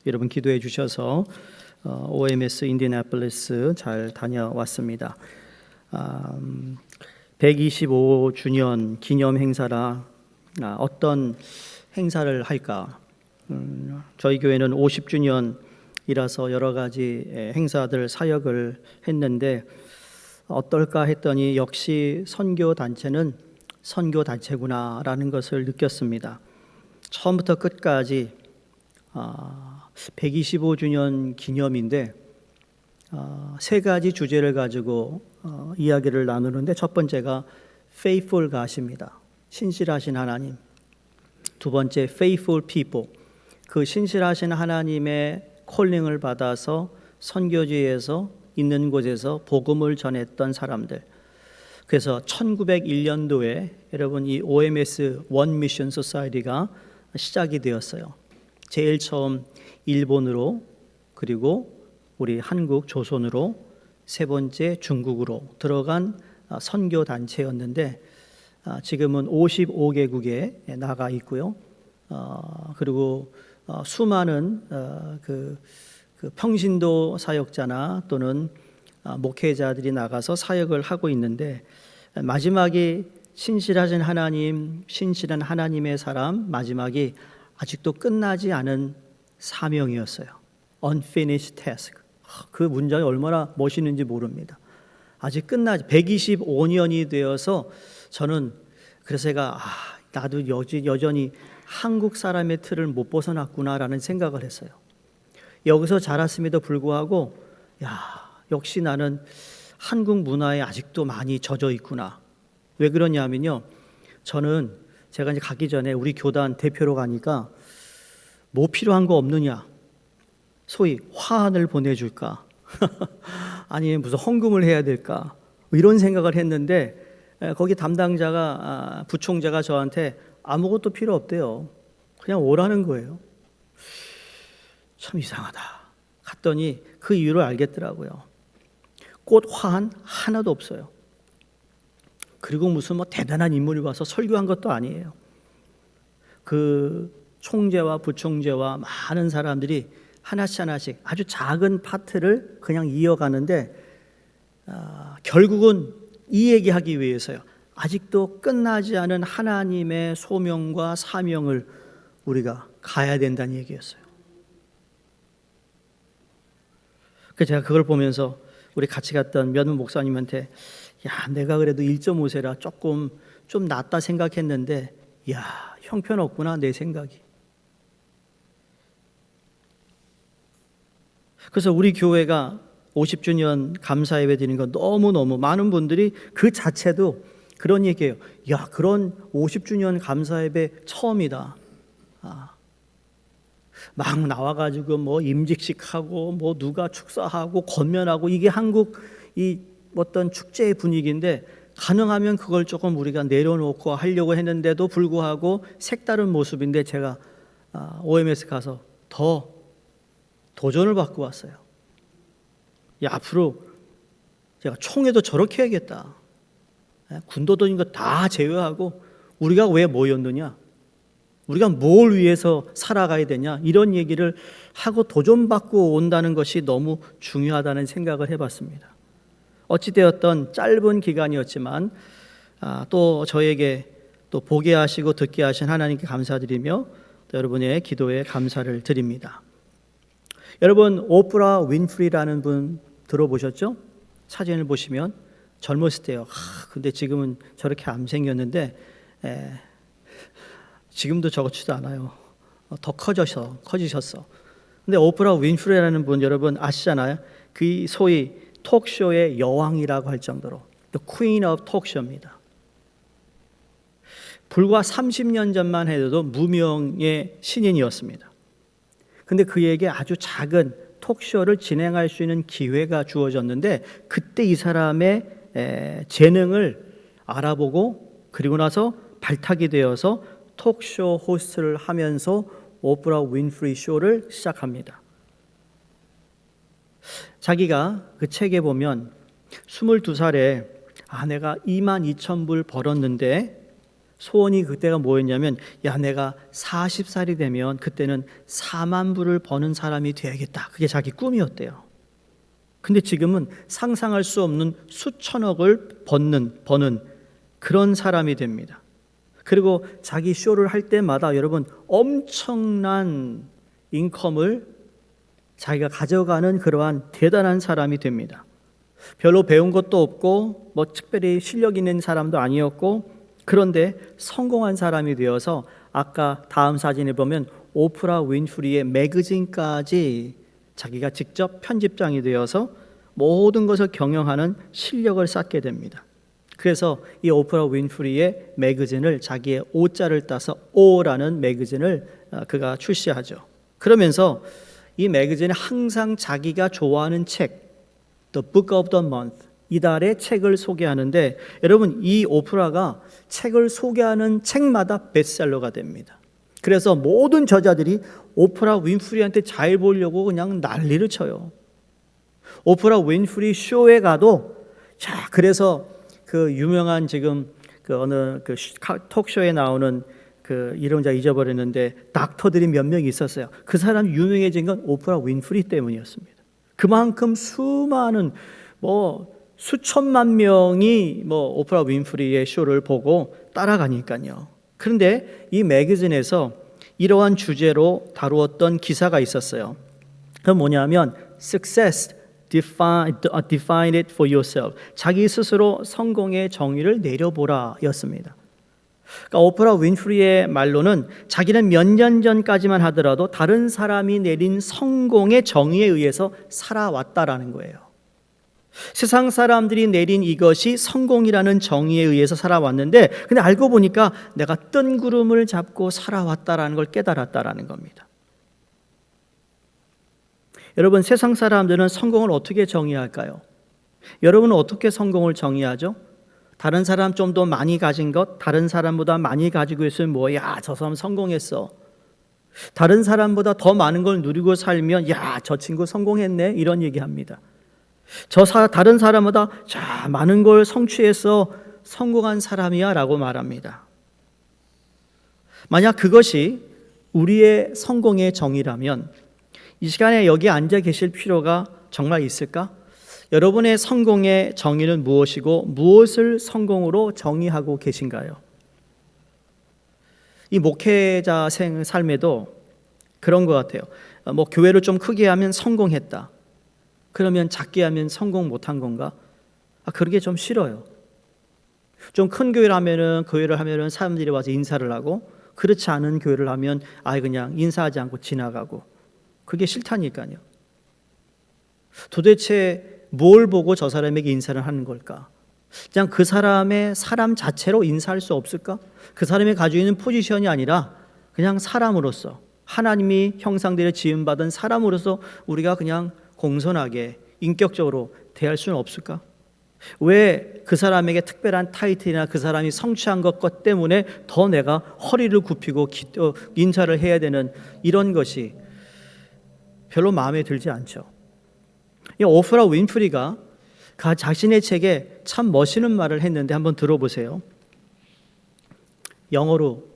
여러분 기도해 주셔서 OMS 인디애나폴리스 잘 다녀왔습니다. 125주년 기념 행사라 어떤 행사를 할까? 저희 교회는 50주년이라서 여러 가지 행사들 사역을 했는데 어떨까 했더니 역시 선교단체는 선교단체구나라는 것을 느꼈습니다. 처음부터 끝까지 125주년 기념인데 세 가지 주제를 가지고 이야기를 나누는데 첫 번째가 faithful God입니다. 신실하신 하나님. 두 번째 faithful people. 그 신실하신 하나님의 콜링을 받아서 선교지에서 있는 곳에서 복음을 전했던 사람들. 그래서 1901년도에 여러분 이 OMS 원 미션 소사이티가 시작이 되었어요. 제일 처음 일본으로, 그리고 우리 한국 조선으로, 세 번째 중국으로 들어간 선교 단체였는데 지금은 55개국에 나가 있고요. 그리고 수많은 그 평신도 사역자나 또는 목회자들이 나가서 사역을 하고 있는데 마지막에 신실하신 하나님, 신실한 하나님의 사람, 마지막이 아직도 끝나지 않은 사명이었어요. Unfinished task. 그 문장이 얼마나 멋있는지 모릅니다. 아직 끝나지 125년이 되어서 저는 그래서 제가 나도 여전히 한국 사람의 틀을 못 벗어났구나라는 생각을 했어요. 여기서 자랐음에도 불구하고 역시 나는 한국 문화에 아직도 많이 젖어 있구나. 왜 그러냐면요. 저는 제가 이제 가기 전에 우리 교단 대표로 가니까 뭐 필요한 거 없느냐. 소위 화환을 보내줄까? 아니면 무슨 헌금을 해야 될까? 이런 생각을 했는데 거기 담당자가 부총재가 저한테 아무것도 필요 없대요. 그냥 오라는 거예요. 참 이상하다. 갔더니 그 이유를 알겠더라고요. 꽃 화환 하나도 없어요. 그리고 무슨 대단한 인물이 와서 설교한 것도 아니에요. 그 총재와 부총재와 많은 사람들이 하나씩 아주 작은 파트를 그냥 이어가는데 결국은 이 얘기하기 위해서요. 아직도 끝나지 않은 하나님의 소명과 사명을 우리가 가야 된다는 얘기였어요. 그래서 제가 그걸 보면서 우리 같이 갔던 몇몇 목사님한테 내가 그래도 1.5세라 조금 좀 낫다 생각했는데 형편없구나 내 생각이. 그래서 우리 교회가 50주년 감사예배 드리는 거 너무너무 많은 분들이 그 자체도 그런 얘기예요. 그런 50주년 감사예배 처음이다. 막 나와가지고 임직식하고 누가 축사하고 건면하고 이게 한국 이 어떤 축제의 분위기인데 가능하면 그걸 조금 우리가 내려놓고 하려고 했는데도 불구하고 색다른 모습인데 제가 OMS 가서 더 도전을 받고 왔어요. 앞으로 제가 총회도 저렇게 해야겠다. 군도덕인 거 다 제외하고 우리가 왜 모였느냐? 우리가 뭘 위해서 살아가야 되냐? 이런 얘기를 하고 도전받고 온다는 것이 너무 중요하다는 생각을 해봤습니다. 어찌되었던 짧은 기간이었지만 또 저에게 또 보게 하시고 듣게 하신 하나님께 감사드리며 또 여러분의 기도에 감사를 드립니다. 여러분 오프라 윈프리라는 분 들어보셨죠? 사진을 보시면 젊었을 때요. 근데 지금은 저렇게 안 생겼는데 지금도 저렇지도 않아요. 더 커지셨어. 근데 오프라 윈프리라는 분 여러분 아시잖아요? 그 소위 톡쇼의 여왕이라고 할 정도로 The Queen of Talkshow입니다. 불과 30년 전만 해도 무명의 신인이었습니다. 근데 그에게 아주 작은 톡쇼를 진행할 수 있는 기회가 주어졌는데 그때 이 사람의 재능을 알아보고 그리고 나서 발탁이 되어서 톡쇼 호스트를 하면서 오프라 윈프리 쇼를 시작합니다. 자기가 그 책에 보면 22살에 내가 22,000불 벌었는데 소원이 그때가 뭐였냐면, 야, 내가 40살이 되면 그때는 4만 불을 버는 사람이 돼야겠다. 그게 자기 꿈이었대요. 근데 지금은 상상할 수 없는 수천억을 버는 그런 사람이 됩니다. 그리고 자기 쇼를 할 때마다 여러분 엄청난 인컴을 자기가 가져가는 그러한 대단한 사람이 됩니다. 별로 배운 것도 없고 뭐 특별히 실력 있는 사람도 아니었고, 그런데 성공한 사람이 되어서 아까 다음 사진에 보면 오프라 윈프리의 매거진까지 자기가 직접 편집장이 되어서 모든 것을 경영하는 실력을 쌓게 됩니다. 그래서 이 오프라 윈프리의 매거진을 자기의 O자를 따서 O라는 매거진을 그가 출시하죠. 그러면서 이 매거진에 항상 자기가 좋아하는 책, The Book of the Month, 이달의 책을 소개하는데, 여러분 이 오프라가 책을 소개하는 책마다 베스트셀러가 됩니다. 그래서 모든 저자들이 오프라 윈프리한테 잘 보려고 그냥 난리를 쳐요. 오프라 윈프리 쇼에 가도, 자, 그래서 그 유명한 지금 그 어느 그 톡쇼에 나오는 그 이름 제가 잊어버렸는데 닥터들이 몇 명이 있었어요. 그 사람 유명해진 건 오프라 윈프리 때문이었습니다. 그만큼 수많은 수천만 명이 오프라 윈프리의 쇼를 보고 따라가니까요. 그런데 이 매거진에서 이러한 주제로 다루었던 기사가 있었어요. 그건 뭐냐면 Success, define it for yourself. 자기 스스로 성공의 정의를 내려보라 였습니다. 그러니까 오프라 윈프리의 말로는 자기는 몇 년 전까지만 하더라도 다른 사람이 내린 성공의 정의에 의해서 살아왔다라는 거예요. 세상 사람들이 내린 이것이 성공이라는 정의에 의해서 살아왔는데, 근데 알고 보니까 내가 뜬구름을 잡고 살아왔다라는 걸 깨달았다라는 겁니다. 여러분, 세상 사람들은 성공을 어떻게 정의할까요? 여러분은 어떻게 성공을 정의하죠? 다른 사람 좀 더 많이 가진 것, 다른 사람보다 많이 가지고 있으면 야, 저 사람 성공했어. 다른 사람보다 더 많은 걸 누리고 살면 야, 저 친구 성공했네, 이런 얘기합니다. 다른 사람보다 자, 많은 걸 성취해서 성공한 사람이야 라고 말합니다. 만약 그것이 우리의 성공의 정의라면 이 시간에 여기 앉아 계실 필요가 정말 있을까? 여러분의 성공의 정의는 무엇이고 무엇을 성공으로 정의하고 계신가요? 이 목회자 삶에도 그런 것 같아요. 교회를 좀 크게 하면 성공했다. 그러면 작게 하면 성공 못한 건가? 그러게 좀 싫어요. 좀 큰 교회를 하면은 사람들이 와서 인사를 하고, 그렇지 않은 교회를 하면 그냥 인사하지 않고 지나가고, 그게 싫다니까요. 도대체 뭘 보고 저 사람에게 인사를 하는 걸까? 그냥 그 사람의 사람 자체로 인사할 수 없을까? 그 사람이 가지고 있는 포지션이 아니라 그냥 사람으로서, 하나님이 형상대로 지음받은 사람으로서 우리가 그냥 공손하게 인격적으로 대할 수는 없을까? 왜 그 사람에게 특별한 타이틀이나 그 사람이 성취한 것 때문에 더 내가 허리를 굽히고 인사를 해야 되는 이런 것이 별로 마음에 들지 않죠. 이 오프라 윈프리가 자신의 책에 참 멋있는 말을 했는데 한번 들어보세요. 영어로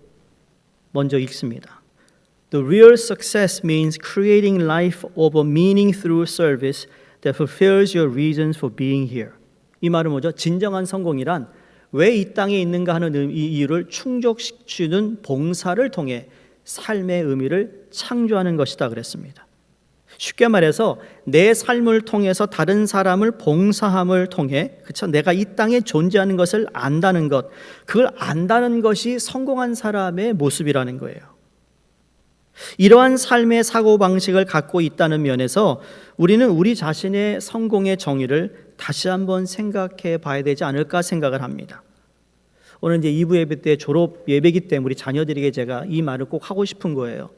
먼저 읽습니다. The real success means creating life of meaning through service that fulfills your reasons for being here. 이 말은 뭐죠? 진정한 성공이란 왜 이 땅에 있는가 하는 이유를 충족시키는 봉사를 통해 삶의 의미를 창조하는 것이다 그랬습니다. 쉽게 말해서 내 삶을 통해서 다른 사람을 봉사함을 통해, 그렇죠? 내가 이 땅에 존재하는 것을 안다는 것, 그걸 안다는 것이 성공한 사람의 모습이라는 거예요. 이러한 삶의 사고방식을 갖고 있다는 면에서 우리는 우리 자신의 성공의 정의를 다시 한번 생각해 봐야 되지 않을까 생각을 합니다. 오늘 이제 2부 예배 때 졸업 예배이기 때문에 우리 자녀들에게 제가 이 말을 꼭 하고 싶은 거예요.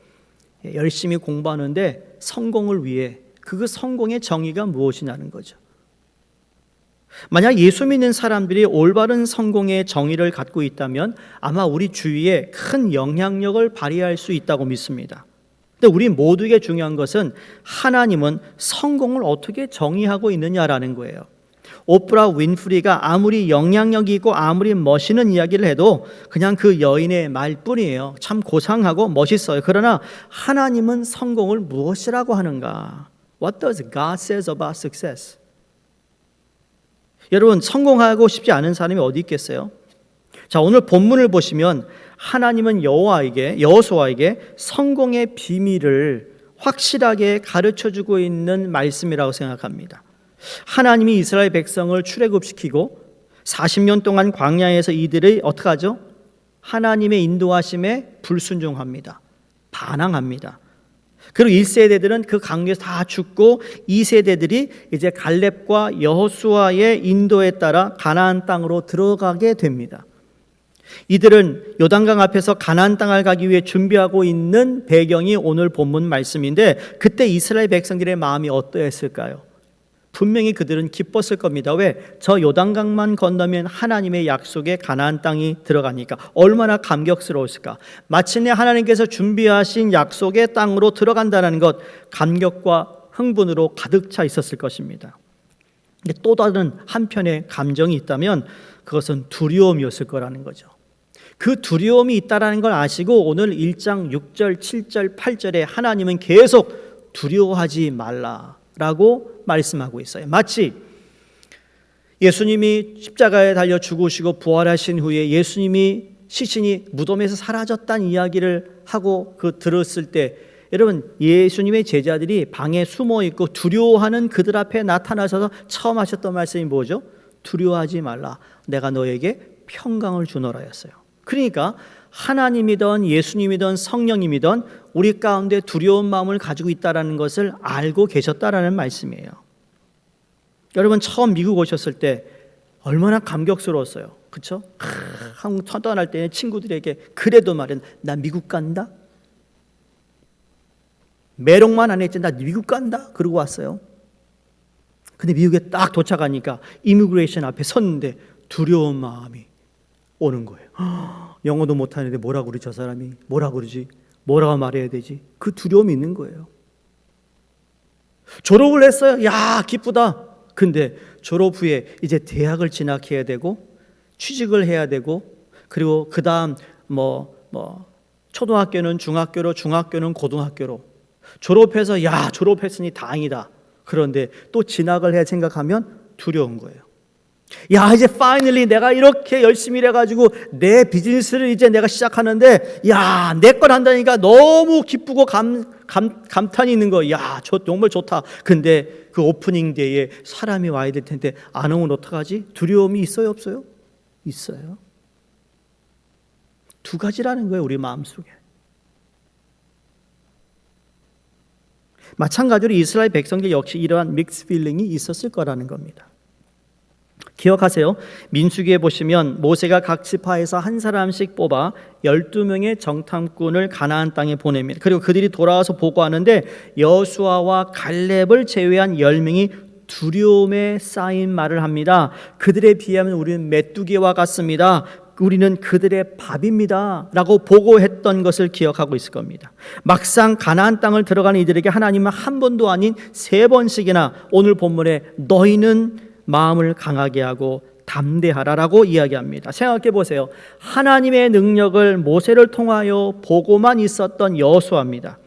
열심히 공부하는데 성공을 위해 그 성공의 정의가 무엇이냐는 거죠. 만약 예수 믿는 사람들이 올바른 성공의 정의를 갖고 있다면 아마 우리 주위에 큰 영향력을 발휘할 수 있다고 믿습니다. 근데 우리 모두에게 중요한 것은 하나님은 성공을 어떻게 정의하고 있느냐라는 거예요. 오프라 윈프리가 아무리 영향력이 있고 아무리 멋있는 이야기를 해도 그냥 그 여인의 말뿐이에요. 참 고상하고 멋있어요. 그러나 하나님은 성공을 무엇이라고 하는가? What does God says about success? 여러분, 성공하고 싶지 않은 사람이 어디 있겠어요? 자, 오늘 본문을 보시면 하나님은 여호수아에게 성공의 비밀을 확실하게 가르쳐주고 있는 말씀이라고 생각합니다. 하나님이 이스라엘 백성을 출애굽시키고 40년 동안 광야에서 이들이 어떻게 하죠? 하나님의 인도하심에 불순종합니다. 반항합니다. 그리고 1세대들은 그 강류에서 다 죽고 2세대들이 이제 갈렙과 여호수아의 인도에 따라 가나안 땅으로 들어가게 됩니다. 이들은 요단강 앞에서 가나안 땅을 가기 위해 준비하고 있는 배경이 오늘 본문 말씀인데, 그때 이스라엘 백성들의 마음이 어떠했을까요? 분명히 그들은 기뻤을 겁니다. 왜? 저 요단강만 건너면 하나님의 약속의 가나안 땅이 들어가니까. 얼마나 감격스러웠을까. 마침내 하나님께서 준비하신 약속의 땅으로 들어간다는 것, 감격과 흥분으로 가득 차 있었을 것입니다. 근데 또 다른 한편의 감정이 있다면 그것은 두려움이었을 거라는 거죠. 그 두려움이 있다는 걸 아시고 오늘 1장 6절, 7절, 8절에 하나님은 계속 두려워하지 말라라고 말씀하고 있어요. 마치 예수님이 십자가에 달려 죽으시고 부활하신 후에 예수님이 시신이 무덤에서 사라졌다는 이야기를 하고 들었을 때, 여러분, 예수님의 제자들이 방에 숨어 있고 두려워하는 그들 앞에 나타나셔서 처음 하셨던 말씀이 뭐죠? 두려워하지 말라, 내가 너에게 평강을 주노라였어요. 그러니까 하나님이든 예수님이든 성령님이든 우리 가운데 두려운 마음을 가지고 있다는 것을 알고 계셨다라는 말씀이에요. 여러분, 처음 미국 오셨을 때 얼마나 감격스러웠어요. 그렇죠? 한국 떠날 때 친구들에게 그래도 말은 나 미국 간다. 메롱만 안 했지 나 미국 간다 그러고 왔어요. 근데 미국에 딱 도착하니까 이미그레이션 앞에 섰는데 두려운 마음이 오는 거예요. 영어도 못하는데 뭐라고 그러지, 저 사람이 뭐라고 그러지, 뭐라고 말해야 되지, 그 두려움이 있는 거예요. 졸업을 했어요. 야, 기쁘다. 근데 졸업 후에 이제 대학을 진학해야 되고 취직을 해야 되고, 그리고 그 다음 초등학교는 중학교로, 중학교는 고등학교로, 졸업해서 야, 졸업했으니 다행이다. 그런데 또 진학을 해야 생각하면 두려운 거예요. 야, 이제 finally 내가 이렇게 열심히 일해가지고 내 비즈니스를 이제 내가 시작하는데, 야, 내 걸 한다니까 너무 기쁘고 감탄이 있는 거예요. 야, 정말 좋다. 근데 그 오프닝 데이에 사람이 와야 될 텐데 안 오면 어떡하지? 두려움이 있어요, 없어요? 있어요. 두 가지라는 거예요, 우리 마음속에. 마찬가지로 이스라엘 백성들 역시 이러한 믹스 필링이 있었을 거라는 겁니다. 기억하세요. 민수기에 보시면 모세가 각 지파에서 한 사람씩 뽑아 12명의 정탐꾼을 가나안 땅에 보냅니다. 그리고 그들이 돌아와서 보고하는데 여호수아와 갈렙을 제외한 10명이 두려움에 쌓인 말을 합니다. 그들에 비하면 우리는 메뚜기와 같습니다. 우리는 그들의 밥입니다 라고 보고했던 것을 기억하고 있을 겁니다. 막상 가나안 땅을 들어가는 이들에게 하나님은 한 번도 아닌 3번씩이나 오늘 본문에 너희는 마음을 강하게 하고 담대하라라고 이야기합니다. 생각해 보세요. 하나님의 능력을 모세를 통하여 보고만 있었던 여호수아입니다.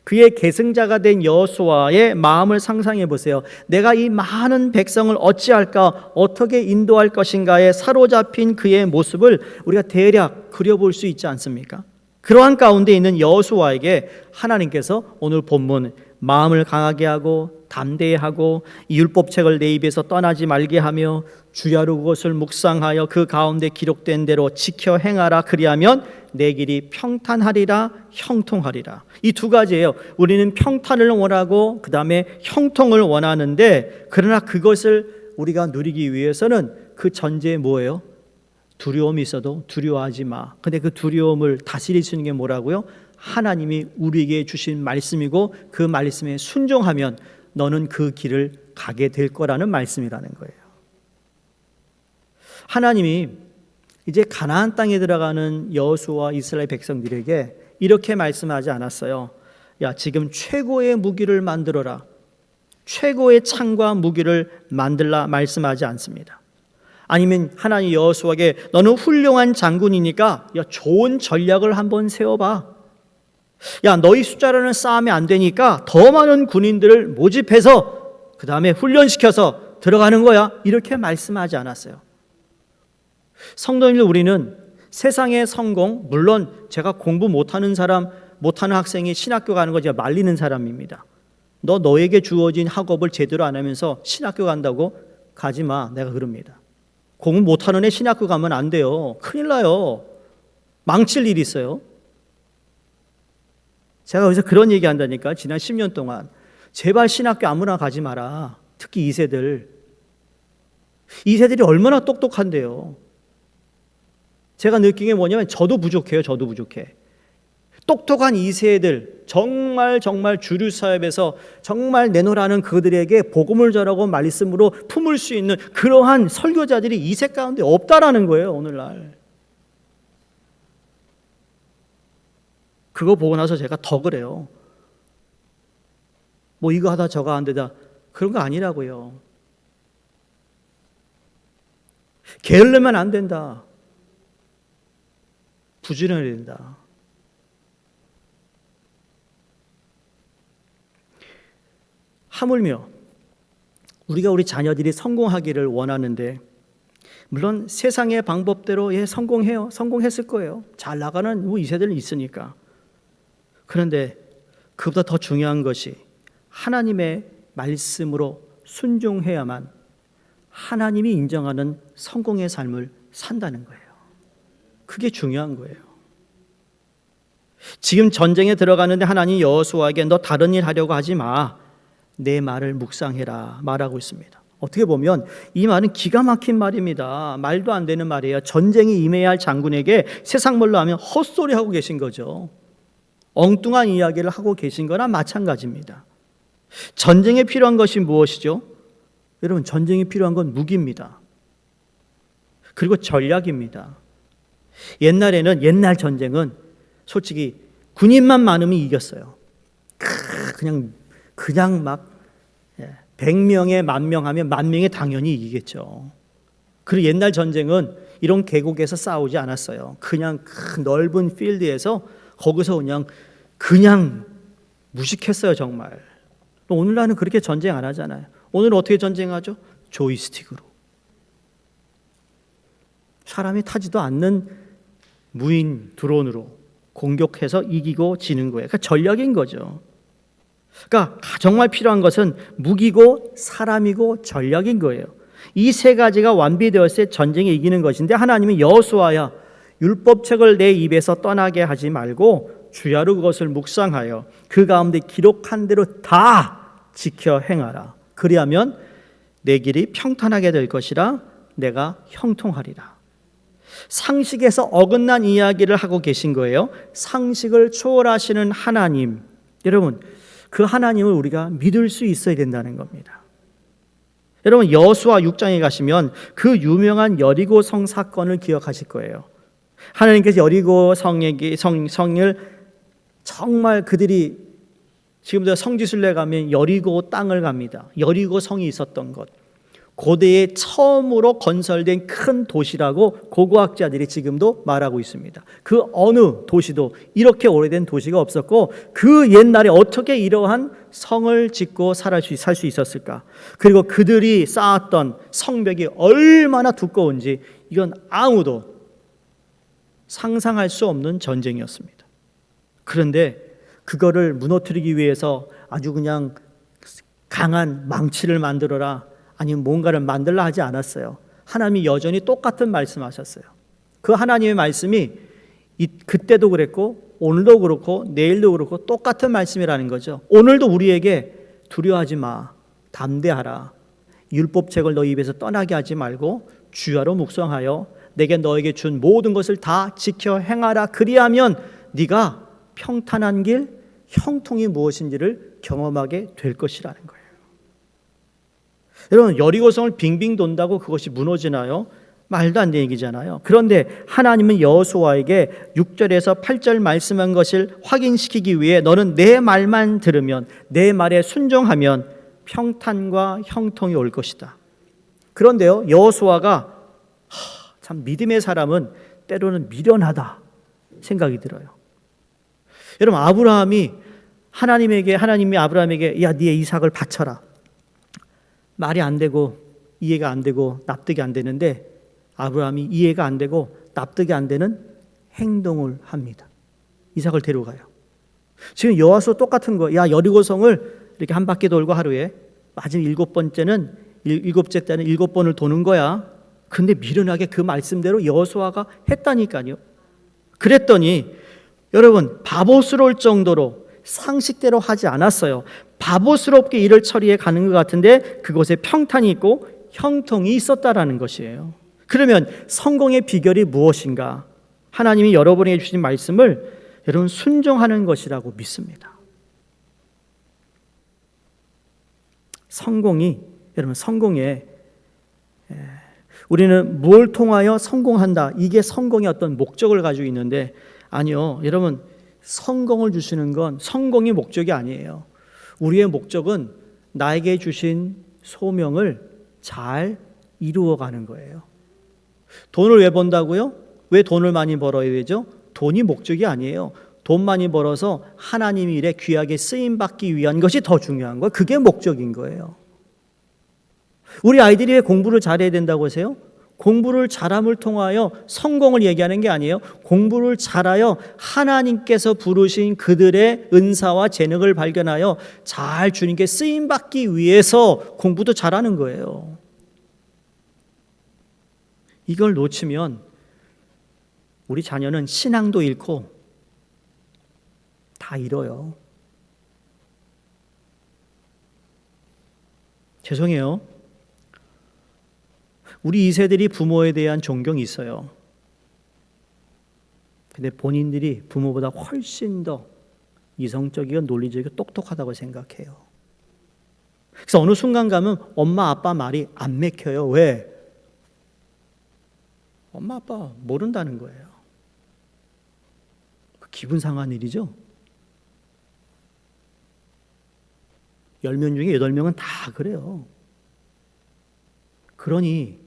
그의 계승자가 된 여호수아의 마음을 상상해 보세요. 내가 이 많은 백성을 어찌할까, 어떻게 인도할 것인가에 사로잡힌 그의 모습을 우리가 대략 그려볼 수 있지 않습니까? 그러한 가운데 있는 여호수아에게 하나님께서 오늘 본문 마음을 강하게 하고 담대히 하고 이 율법책을 내 입에서 떠나지 말게 하며 주야로 그것을 묵상하여 그 가운데 기록된 대로 지켜 행하라. 그리하면 내 길이 평탄하리라, 형통하리라. 이 두 가지예요. 우리는 평탄을 원하고 그 다음에 형통을 원하는데, 그러나 그것을 우리가 누리기 위해서는 그 전제에 뭐예요? 두려움이 있어도 두려워하지 마. 근데 그 두려움을 다스릴 수 있는 게 뭐라고요? 하나님이 우리에게 주신 말씀이고 그 말씀에 순종하면 너는 그 길을 가게 될 거라는 말씀이라는 거예요. 하나님이 이제 가나안 땅에 들어가는 여호수아와 이스라엘 백성들에게 이렇게 말씀하지 않았어요. 야, 지금 최고의 무기를 만들어라. 최고의 창과 무기를 만들라 말씀하지 않습니다. 아니면 하나님 여호수아에게 너는 훌륭한 장군이니까 좋은 전략을 한번 세워봐. 너희 숫자로는 싸움이 안 되니까 더 많은 군인들을 모집해서 그 다음에 훈련시켜서 들어가는 거야. 이렇게 말씀하지 않았어요. 성도님들, 우리는 세상의 성공, 물론 제가 공부 못하는 사람, 못하는 학생이 신학교 가는 거 제가 말리는 사람입니다. 너에게 주어진 학업을 제대로 안 하면서 신학교 간다고 가지 마. 내가 그럽니다. 공부 못하는 애 신학교 가면 안 돼요. 큰일 나요. 망칠 일이 있어요. 제가 여기서 그런 얘기 한다니까. 지난 10년 동안 제발 신학교 아무나 가지 마라. 특히 2세들. 2세들이 얼마나 똑똑한데요. 제가 느낀 게 뭐냐면 저도 부족해요. 저도 부족해. 똑똑한 2세들, 정말 주류 사회에서 정말 내놓으라는 그들에게 복음을 전하고 말씀으로 품을 수 있는 그러한 설교자들이 2세 가운데 없다라는 거예요. 오늘날. 그거 보고 나서 제가 더 그래요. 뭐 이거 하다 저거 안 되다 그런 거 아니라고요. 게을르면 안 된다. 부지런해야 된다. 하물며 우리가 우리 자녀들이 성공하기를 원하는데, 물론 세상의 방법대로 성공해요. 성공했을 거예요. 잘 나가는 2세들은 있으니까. 그런데 그보다 더 중요한 것이 하나님의 말씀으로 순종해야만 하나님이 인정하는 성공의 삶을 산다는 거예요. 그게 중요한 거예요. 지금 전쟁에 들어가는데 하나님 여호수아에게 너 다른 일 하려고 하지 마. 내 말을 묵상해라 말하고 있습니다. 어떻게 보면 이 말은 기가 막힌 말입니다. 말도 안 되는 말이에요. 전쟁에 임해야 할 장군에게 세상 말로 하면 헛소리 하고 계신 거죠. 엉뚱한 이야기를 하고 계신 거나 마찬가지입니다. 전쟁에 필요한 것이 무엇이죠? 여러분, 전쟁에 필요한 건 무기입니다. 그리고 전략입니다. 옛날에는, 옛날 전쟁은 솔직히 군인만 많으면 이겼어요. 그냥 막 100명에 10,000명 하면 10,000명에 당연히 이기겠죠. 그리고 옛날 전쟁은 이런 계곡에서 싸우지 않았어요. 그냥 큰 넓은 필드에서 거기서 그냥 무식했어요, 정말. 오늘날은 그렇게 전쟁 안 하잖아요. 오늘 어떻게 전쟁하죠? 조이스틱으로. 사람이 타지도 않는 무인 드론으로 공격해서 이기고 지는 거예요. 그러니까 전략인 거죠. 그러니까 정말 필요한 것은 무기고 사람이고 전략인 거예요. 이 세 가지가 완비되었을 때 전쟁에 이기는 것인데, 하나님은 여호수아야, 율법책을 내 입에서 떠나게 하지 말고 주야로 그것을 묵상하여 그 가운데 기록한 대로 다 지켜 행하라. 그리하면 내 길이 평탄하게 될 것이라 내가 형통하리라. 상식에서 어긋난 이야기를 하고 계신 거예요. 상식을 초월하시는 하나님, 여러분, 그 하나님을 우리가 믿을 수 있어야 된다는 겁니다. 여러분, 여호수아 6장에 가시면 그 유명한 여리고 성 사건을 기억하실 거예요. 하나님께서 여리고 성을 정말 그들이, 지금도 성지순례 가면 여리고 땅을 갑니다. 여리고 성이 있었던 것, 고대에 처음으로 건설된 큰 도시라고 고고학자들이 지금도 말하고 있습니다. 그 어느 도시도 이렇게 오래된 도시가 없었고, 그 옛날에 어떻게 이러한 성을 짓고 살 수 있었을까? 그리고 그들이 쌓았던 성벽이 얼마나 두꺼운지 이건 아무도 상상할 수 없는 전쟁이었습니다. 그런데 그거를 무너뜨리기 위해서 아주 그냥 강한 망치를 만들어라, 아니면 뭔가를 만들라 하지 않았어요. 하나님이 여전히 똑같은 말씀하셨어요. 그 하나님의 말씀이 그때도 그랬고 오늘도 그렇고 내일도 그렇고 똑같은 말씀이라는 거죠. 오늘도 우리에게 두려워하지 마, 담대하라, 율법책을 너 입에서 떠나게 하지 말고 주야로 묵상하여 내게 너에게 준 모든 것을 다 지켜 행하라. 그리하면 네가 평탄한 길, 형통이 무엇인지를 경험하게 될 것이라는 거예요. 여러분, 여리고성을 빙빙 돈다고 그것이 무너지나요? 말도 안 되는 얘기잖아요. 그런데 하나님은 여호수아에게 6절에서 8절 말씀한 것을 확인시키기 위해 너는 내 말만 들으면, 내 말에 순종하면 평탄과 형통이 올 것이다. 그런데요, 여호수아가 참 믿음의 사람은 때로는 미련하다 생각이 들어요. 여러분, 하나님이 아브라함에게 야, 네 이삭을 바쳐라. 말이 안 되고 이해가 안 되고 납득이 안 되는데 아브라함이 이해가 안 되고 납득이 안 되는 행동을 합니다. 이삭을 데려가요. 지금 여호수아 똑같은 거. 야, 여리고성을 이렇게 한 바퀴 돌고 하루에 마지막 일곱째 때는 7번을 도는 거야. 근데 미련하게 그 말씀대로 여호수아가 했다니까요. 그랬더니 여러분, 바보스러울 정도로 상식대로 하지 않았어요. 바보스럽게 일을 처리해 가는 것 같은데 그곳에 평탄이 있고 형통이 있었다라는 것이에요. 그러면 성공의 비결이 무엇인가? 하나님이 여러분에게 주신 말씀을 여러분 순종하는 것이라고 믿습니다. 성공에 우리는 뭘 통하여 성공한다. 이게 성공의 어떤 목적을 가지고 있는데 아니요. 여러분, 성공을 주시는 건 성공이 목적이 아니에요. 우리의 목적은 나에게 주신 소명을 잘 이루어가는 거예요. 돈을 왜 번다고요? 왜 돈을 많이 벌어야 되죠? 돈이 목적이 아니에요. 돈 많이 벌어서 하나님 일에 귀하게 쓰임받기 위한 것이 더 중요한 거예요. 그게 목적인 거예요. 우리 아이들이 왜 공부를 잘해야 된다고 하세요? 공부를 잘함을 통하여 성공을 얘기하는 게 아니에요. 공부를 잘하여 하나님께서 부르신 그들의 은사와 재능을 발견하여 잘 주님께 쓰임받기 위해서 공부도 잘하는 거예요. 이걸 놓치면 우리 자녀는 신앙도 잃고 다 잃어요. 죄송해요. 우리 2세들이 부모에 대한 존경이 있어요. 근데 본인들이 부모보다 훨씬 더 이성적이고 논리적이고 똑똑하다고 생각해요. 그래서 어느 순간 가면 엄마 아빠 말이 안 맥혀요. 왜? 엄마 아빠 모른다는 거예요. 기분 상한 일이죠. 10명 중에 8명은 다 그래요. 그러니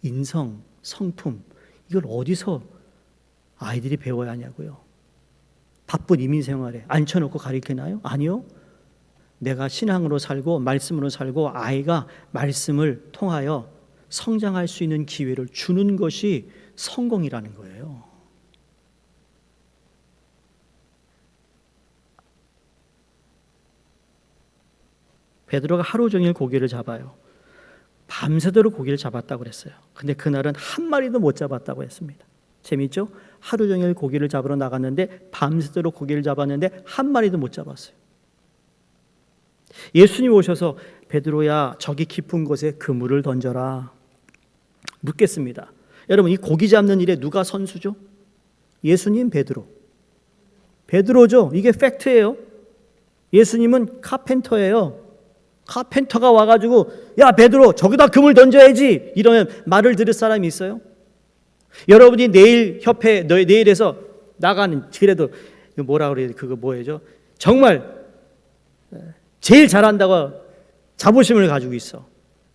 인성, 성품 이걸 어디서 아이들이 배워야 하냐고요. 바쁜 이민생활에 앉혀놓고 가르치나요? 아니요. 내가 신앙으로 살고 말씀으로 살고 아이가 말씀을 통하여 성장할 수 있는 기회를 주는 것이 성공이라는 거예요. 베드로가 하루 종일 고기를 잡아요. 밤새도록 고기를 잡았다고 그랬어요. 근데 그날은 한 마리도 못 잡았다고 했습니다. 재미있죠? 하루 종일 고기를 잡으러 나갔는데 밤새도록 고기를 잡았는데 한 마리도 못 잡았어요. 예수님 오셔서 베드로야 저기 깊은 곳에 그물을 던져라. 묻겠습니다. 여러분, 이 고기 잡는 일에 누가 선수죠? 예수님, 베드로. 베드로죠. 이게 팩트예요. 예수님은 카펜터예요. 카펜터가 와가지고 야 베드로 저기다 그물 던져야지 이러면 말을 들을 사람이 있어요? 여러분이 내일에서 나가는 그래도 뭐라 그래야 그거 뭐예요? 정말 제일 잘한다고 자부심을 가지고 있어.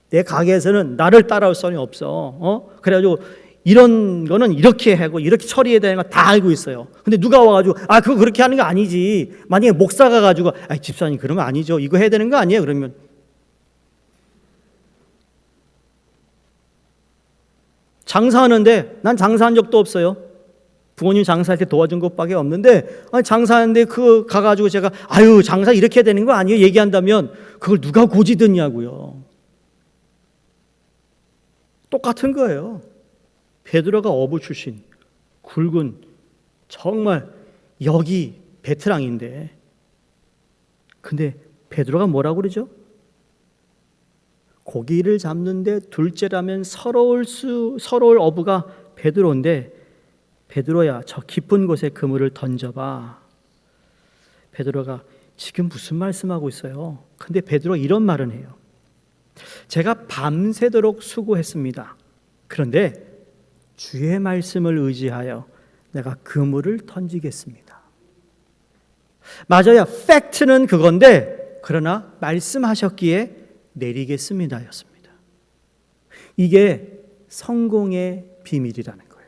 내 가게에서는 나를 따라올 사람이 없어. 그래가지고 이런 거는 이렇게 하고 이렇게 처리해야 되는 거 다 알고 있어요. 근데 누가 와가지고 그거 그렇게 하는 거 아니지. 만약에 목사가 가지고 집사님 그러면 아니죠. 이거 해야 되는 거 아니에요? 그러면 장사하는데 난 장사한 적도 없어요. 부모님 장사할 때 도와준 것밖에 없는데 장사하는데 가가지고 제가 장사 이렇게 해야 되는 거 아니에요? 얘기한다면 그걸 누가 고지 듣냐고요. 똑같은 거예요. 베드로가 어부 출신 굵은 정말 여기 베테랑인데 근데 베드로가 뭐라고 그러죠? 고기를 잡는데 둘째라면 서러울 어부가 베드로인데 베드로야 저 깊은 곳에 그물을 던져봐. 베드로가 지금 무슨 말씀하고 있어요? 근데 베드로가 이런 말은 해요. 제가 밤새도록 수고했습니다. 그런데 주의 말씀을 의지하여 내가 그물을 던지겠습니다. 맞아요. 팩트는 그건데 그러나 말씀하셨기에 내리겠습니다였습니다. 이게 성공의 비밀이라는 거예요.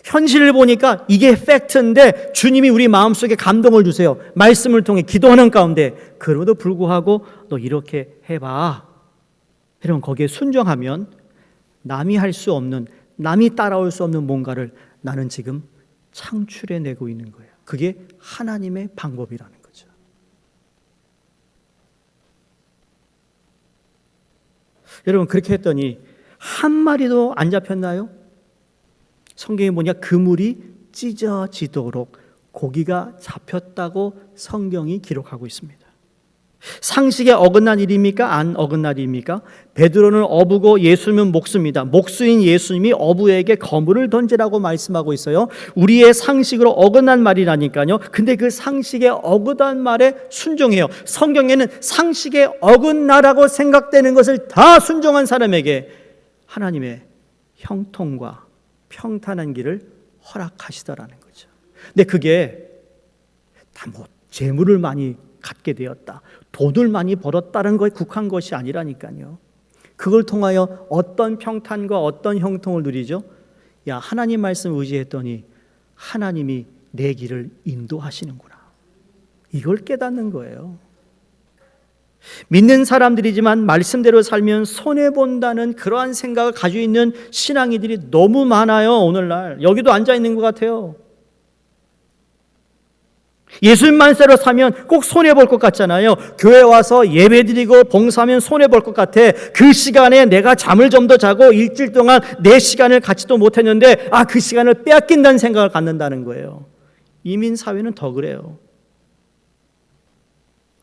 현실을 보니까 이게 팩트인데 주님이 우리 마음속에 감동을 주세요. 말씀을 통해 기도하는 가운데 그럼에도 불구하고 너 이렇게 해봐. 여러분 거기에 순종하면 남이 할 수 없는, 남이 따라올 수 없는 뭔가를 나는 지금 창출해내고 있는 거예요. 그게 하나님의 방법이라는 거죠. 여러분 그렇게 했더니 한 마리도 안 잡혔나요? 성경에 보니까 그물이 찢어지도록 고기가 잡혔다고 성경이 기록하고 있습니다. 상식에 어긋난 일입니까? 안 어긋난 일입니까? 베드로는 어부고 예수님은 목수입니다. 목수인 예수님이 어부에게 그물을 던지라고 말씀하고 있어요. 우리의 상식으로 어긋난 말이라니까요. 근데 그 상식에 어긋난 말에 순종해요. 성경에는 상식에 어긋나라고 생각되는 것을 다 순종한 사람에게 하나님의 형통과 평탄한 길을 허락하시더라는 거죠. 근데 그게 다 뭐 재물을 많이 갖게 되었다, 돈을 많이 벌었다는 거에 국한 것이 아니라니까요. 그걸 통하여 어떤 평탄과 어떤 형통을 누리죠? 야, 하나님 말씀 의지했더니 하나님이 내 길을 인도하시는구나. 이걸 깨닫는 거예요. 믿는 사람들이지만 말씀대로 살면 손해본다는 그러한 생각을 가지고 있는 신앙이들이 너무 많아요. 오늘날 여기도 앉아 있는 것 같아요. 예수님만세로 사면 꼭 손해볼 것 같잖아요. 교회 와서 예배드리고 봉사하면 손해볼 것 같아. 그 시간에 내가 잠을 좀 더 자고 일주일 동안 내 시간을 갖지도 못했는데 그 시간을 빼앗긴다는 생각을 갖는다는 거예요. 이민사회는 더 그래요.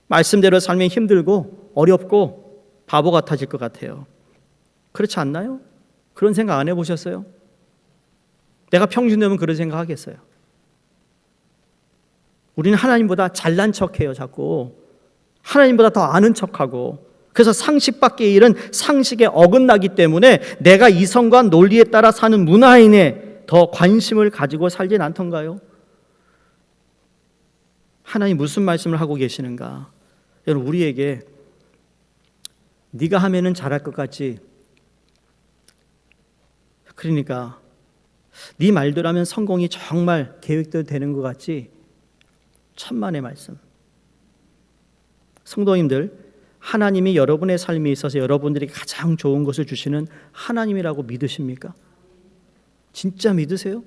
말씀대로 살면 힘들고 어렵고 바보 같아질 것 같아요. 그렇지 않나요? 그런 생각 안 해보셨어요? 내가 평균 되면 그런 생각 하겠어요? 우리는 하나님보다 잘난 척해요. 자꾸 하나님보다 더 아는 척하고, 그래서 상식 밖의 일은 상식에 어긋나기 때문에 내가 이성과 논리에 따라 사는 문화인에 더 관심을 가지고 살진 않던가요? 하나님 무슨 말씀을 하고 계시는가? 여러분 우리에게 네가 하면은 잘할 것 같지, 그러니까 네 말대로 하면 성공이 정말 계획대로 되는 것 같지, 천만의 말씀. 성도님들, 하나님이 여러분의 삶에 있어서 여러분들이 가장 좋은 것을 주시는 하나님이라고 믿으십니까? 진짜 믿으세요?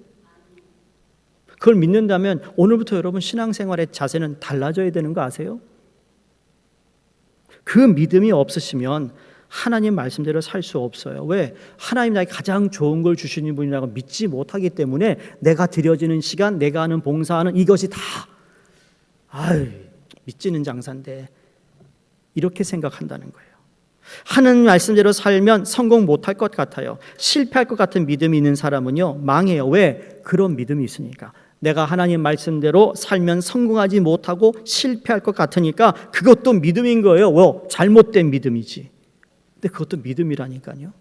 그걸 믿는다면 오늘부터 여러분 신앙생활의 자세는 달라져야 되는 거 아세요? 그 믿음이 없으시면 하나님 말씀대로 살 수 없어요. 왜? 하나님 나에게 가장 좋은 걸 주시는 분이라고 믿지 못하기 때문에 내가 드려지는 시간, 내가 하는 봉사하는 이것이 다 믿지는 장사인데 이렇게 생각한다는 거예요. 하는 말씀대로 살면 성공 못할 것 같아요. 실패할 것 같은 믿음이 있는 사람은요 망해요. 왜? 그런 믿음이 있으니까. 내가 하나님 말씀대로 살면 성공하지 못하고 실패할 것 같으니까 그것도 믿음인 거예요. 잘못된 믿음이지. 근데 그것도 믿음이라니까요.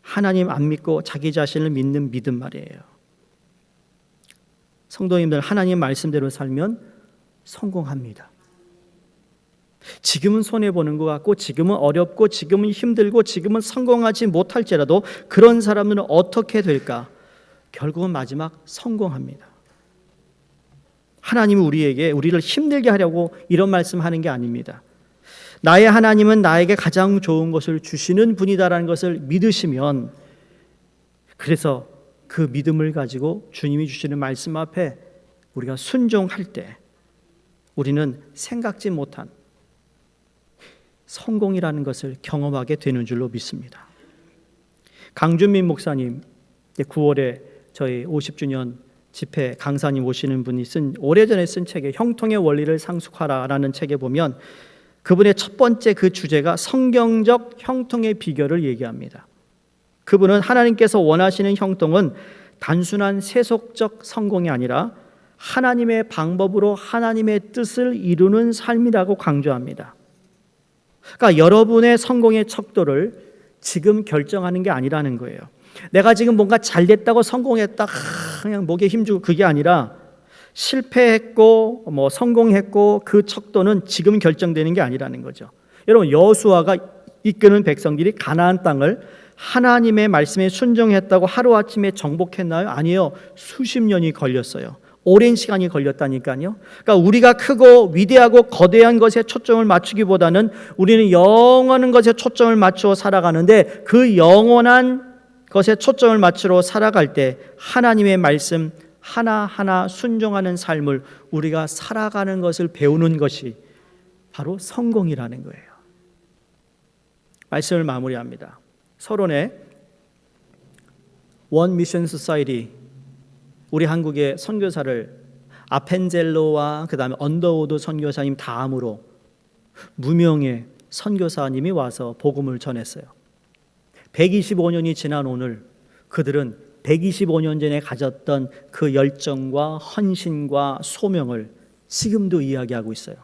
하나님 안 믿고 자기 자신을 믿는 믿음 말이에요. 성도님들, 하나님 말씀대로 살면 성공합니다. 지금은 손해보는 것 같고, 지금은 어렵고, 지금은 힘들고, 지금은 성공하지 못할지라도 그런 사람들은 어떻게 될까? 결국은 마지막 성공합니다. 하나님은 우리를 힘들게 하려고 이런 말씀하는 게 아닙니다. 나의 하나님은 나에게 가장 좋은 것을 주시는 분이다라는 것을 믿으시면, 그래서 그 믿음을 가지고 주님이 주시는 말씀 앞에 우리가 순종할 때 우리는 생각지 못한 성공이라는 것을 경험하게 되는 줄로 믿습니다. 강준민 목사님 9월에 저희 50주년 집회 강사님 오시는 분이 오래전에 쓴 책에 형통의 원리를 상속하라라는 책에 보면 그분의 첫 번째 그 주제가 성경적 형통의 비결을 얘기합니다. 그분은 하나님께서 원하시는 형통은 단순한 세속적 성공이 아니라 하나님의 방법으로 하나님의 뜻을 이루는 삶이라고 강조합니다. 그러니까 여러분의 성공의 척도를 지금 결정하는 게 아니라는 거예요. 내가 지금 뭔가 잘 됐다고 성공했다 그냥 목에 힘주고 그게 아니라 실패했고 성공했고 그 척도는 지금 결정되는 게 아니라는 거죠. 여러분, 여호수아가 이끄는 백성들이 가나안 땅을 하나님의 말씀에 순종했다고 하루아침에 정복했나요? 아니요. 수십 년이 걸렸어요. 오랜 시간이 걸렸다니까요. 그러니까 우리가 크고 위대하고 거대한 것에 초점을 맞추기보다는 우리는 영원한 것에 초점을 맞추어 살아가는데, 그 영원한 것에 초점을 맞추러 살아갈 때 하나님의 말씀 하나하나 순종하는 삶을 우리가 살아가는 것을 배우는 것이 바로 성공이라는 거예요. 말씀을 마무리합니다. 서론에 원 미션 소사이티, 우리 한국의 선교사를 아펜젤로와 그 다음에 언더우드 선교사님 다음으로 무명의 선교사님이 와서 복음을 전했어요. 125년이 지난 오늘 그들은 125년 전에 가졌던 그 열정과 헌신과 소명을 지금도 이야기하고 있어요.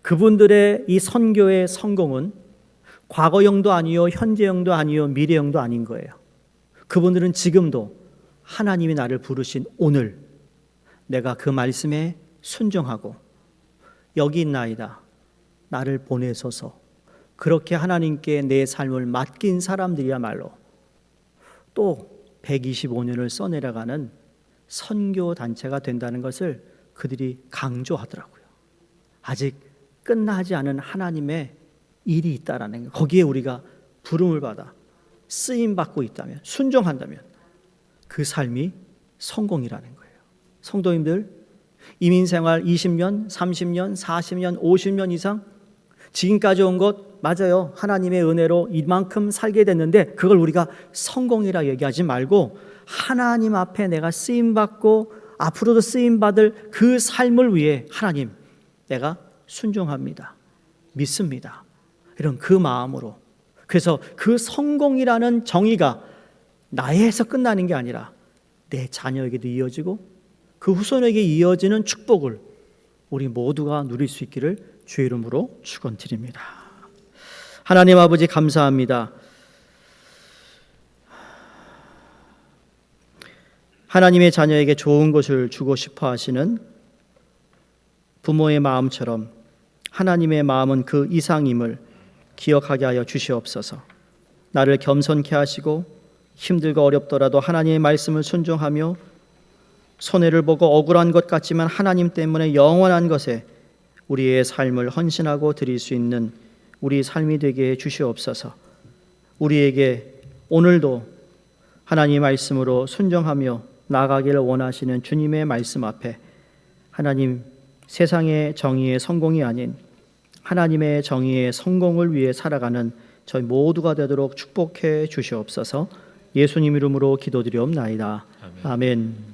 그분들의 이 선교의 성공은 과거형도 아니요, 현재형도 아니요, 미래형도 아닌 거예요. 그분들은 지금도 하나님이 나를 부르신 오늘 내가 그 말씀에 순종하고 여기 있나이다, 나를 보내소서, 그렇게 하나님께 내 삶을 맡긴 사람들이야말로 또 125년을 써내려가는 선교 단체가 된다는 것을 그들이 강조하더라고요. 아직 끝나지 않은 하나님의 일이 있다라는 거예요. 거기에 우리가 부름을 받아 쓰임 받고 있다면, 순종한다면 그 삶이 성공이라는 거예요. 성도님들, 이민생활 20년, 30년, 40년, 50년 이상 지금까지 온 것 맞아요. 하나님의 은혜로 이만큼 살게 됐는데 그걸 우리가 성공이라 얘기하지 말고 하나님 앞에 내가 쓰임받고 앞으로도 쓰임받을 그 삶을 위해 하나님, 내가 순종합니다, 믿습니다, 이런 그 마음으로. 그래서 그 성공이라는 정의가 나에서 끝나는 게 아니라 내 자녀에게도 이어지고 그 후손에게 이어지는 축복을 우리 모두가 누릴 수 있기를 주의 이름으로 축원드립니다. 하나님 아버지, 감사합니다. 하나님의 자녀에게 좋은 것을 주고 싶어 하시는 부모의 마음처럼 하나님의 마음은 그 이상임을 기억하게 하여 주시옵소서. 나를 겸손케 하시고 힘들고 어렵더라도 하나님의 말씀을 순종하며 손해를 보고 억울한 것 같지만 하나님 때문에 영원한 것에 우리의 삶을 헌신하고 드릴 수 있는 우리 삶이 되게 해 주시옵소서. 우리에게 오늘도 하나님의 말씀으로 순종하며 나아가기를 원하시는 주님의 말씀 앞에 하나님, 세상의 정의의 성공이 아닌 하나님의 정의의 성공을 위해 살아가는 저희 모두가 되도록 축복해 주시옵소서. 예수님 이름으로 기도드리옵나이다. 아멘.